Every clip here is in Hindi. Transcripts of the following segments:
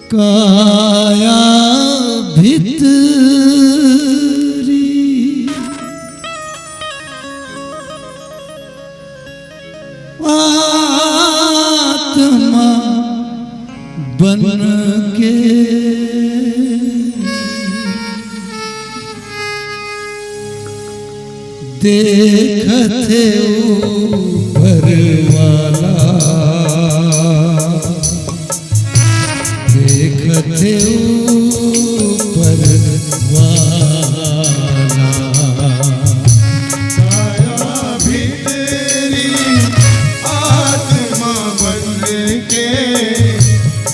काया भितरी आत्मा बन के देखते ऊपर वाला, देखते ऊपर वाला। काया भी तेरी आत्मा बन के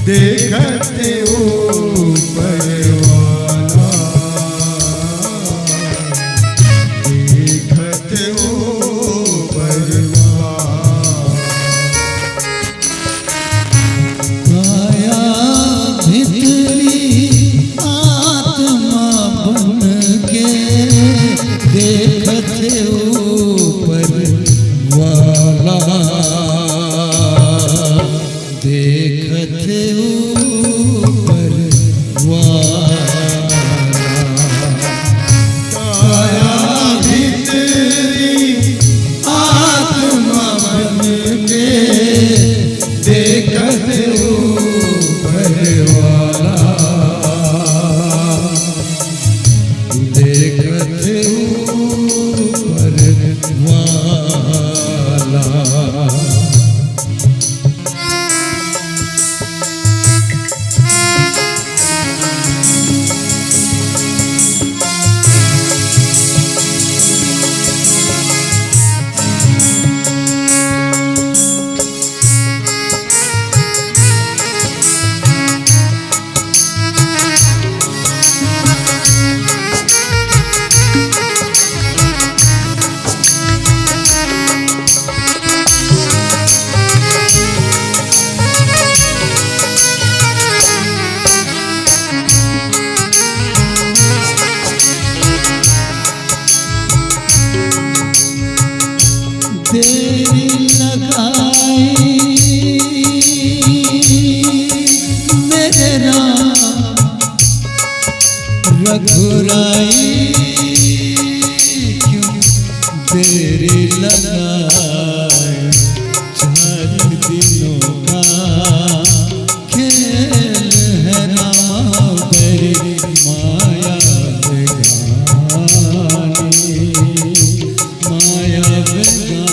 देखते ऊपर वाला, देखते ऊपर वाला। काया भितरी आत्मा बन के देखते ऊपर वाला, देखते ऊपर वाला। काया भी तेरी आत्मा बन के देखते ऊपर वाला, देखते ऊपर वाला। तेरी लगाई मेरे राम रघुराई, क्यों तेरी लगाई 4 दिनों का खेल है रामा तेरी माया बेगानी, माया बेगानी।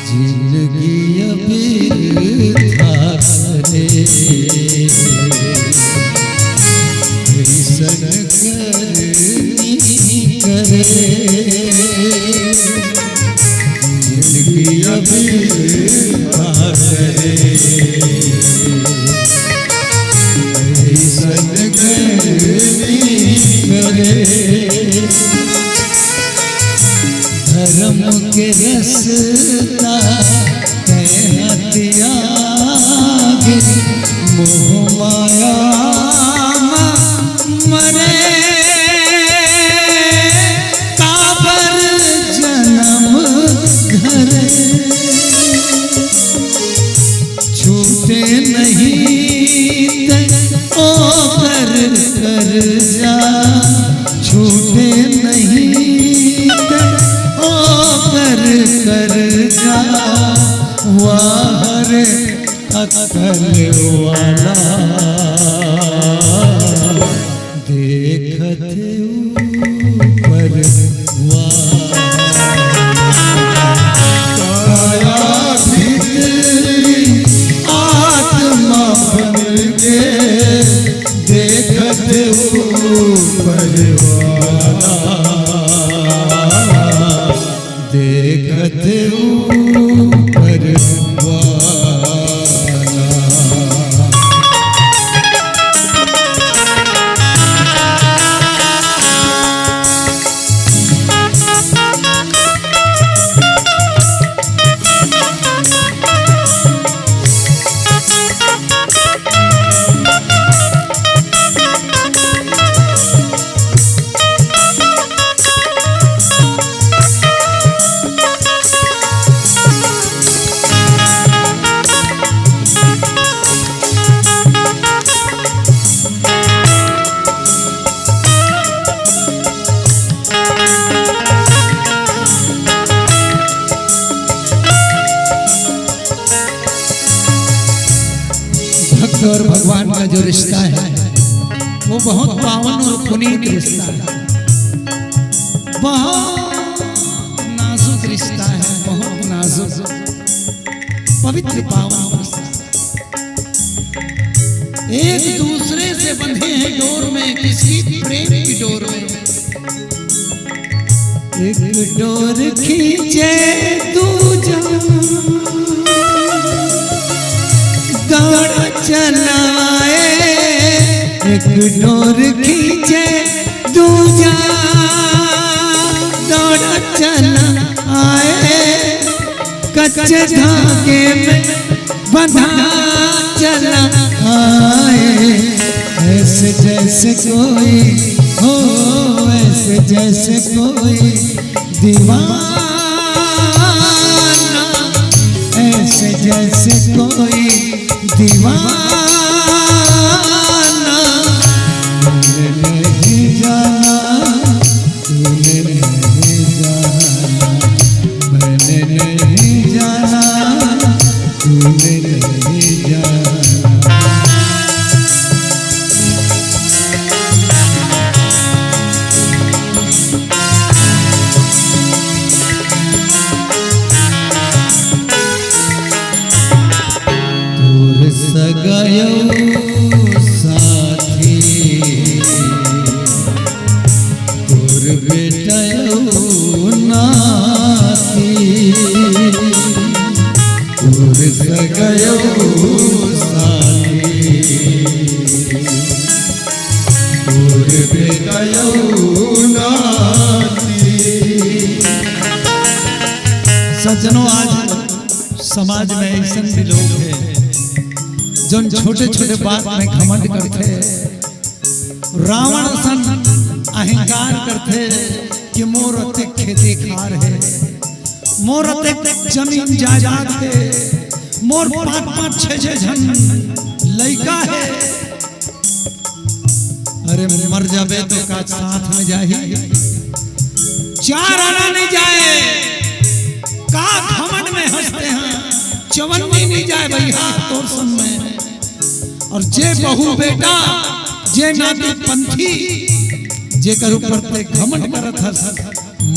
जिंदगी अभी था करे ऐसन करनी करे, जिंदगी अभी था करे ऐसन करनी करे। धर्म के रसता त्यागे मोह माया मरे, काबर जन्म धरे छूटे नहीं ओ कर कर जा, छूटे नहीं ओ कर कर जा। वाहर अकल वाला देखते ऊपर वाला। काया भी तेरी आत्मा बन के देखते ऊपर वाला, देखते ऊपर वाला। और भगवान का जो रिश्ता है वो बहुत पावन और पुनीत रिश्ता है, बहुत नाजुक रिश्ता है, बहुत नाजुक पवित्र पावन रिश्ता। एक दूसरे से बंधे हैं डोर में, किसी प्रेम की डोर में। एक डोर खींचे दूजा दौड़ चलाए, एक डोर खींचे दूजा दौड़ चला आए, कच्चे धागे में बंधा चला आए। ऐसे जैसे कोई हो, ऐसे जैसे कोई दीवाना, ऐसे जैसे कोई दीवाना। तूने नहीं जाना, तूने नहीं जाना, मैंने नहीं जाना, तूने नहीं जाना। सगायो साथी तोर बेटायो नाती, तोर सगायो साथी तोर बेटायो नाती। सज्जनों, आज समाज में ऐसे भी लोग हैं जो छोटे छोटे बात में घमंड करते, रावण सन अहंकार करते कि मोर अतिक खेती खार है, मोर अतिक जमीन जायदाद है, मोर 5-5, 6-6 जन लड़का है। अरे मर जाबे तो का साथ में जाही, 4 आना नहीं जाए, का घमंड में हंसते हैं, चवन्नी नहीं जाए भैया तोर सन में। और जे बहु बेटा, जे नाती पंथी, जे कर ऊपर ते घमंड करत हस,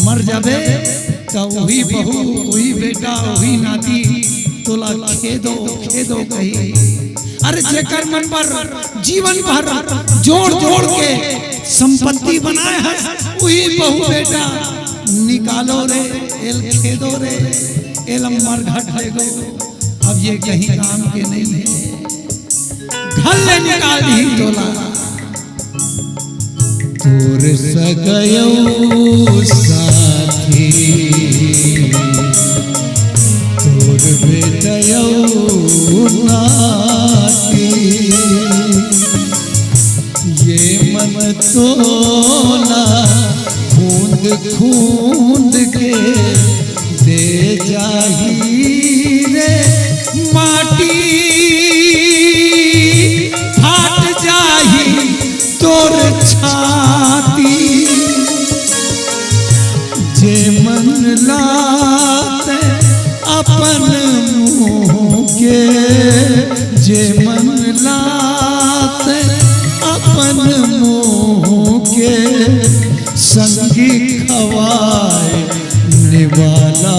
मर जाबे तो वही बहु, वही बेटा, वही नाती तोला खेदो खेदो कही। अरे जे कर मन पर जीवन भर जोड़ जोड़ के संपत्ति बनाए हस, वही बहु बेटा निकालो रे, एल खेदो रे, एल मर घट लेगो। अब ये कहीं काम के नहीं है, घर ले निकाल दी तोला। तोर सगायो साथी तोर बेटायो नाती, ये मन तोला खूंद खूंद के दे जाही रे माटी, फाट जाही तोर छाती। जे मन लाते अपन मुँह के, जे मन लाते अपन मुँह के, संगी खवाए निवाला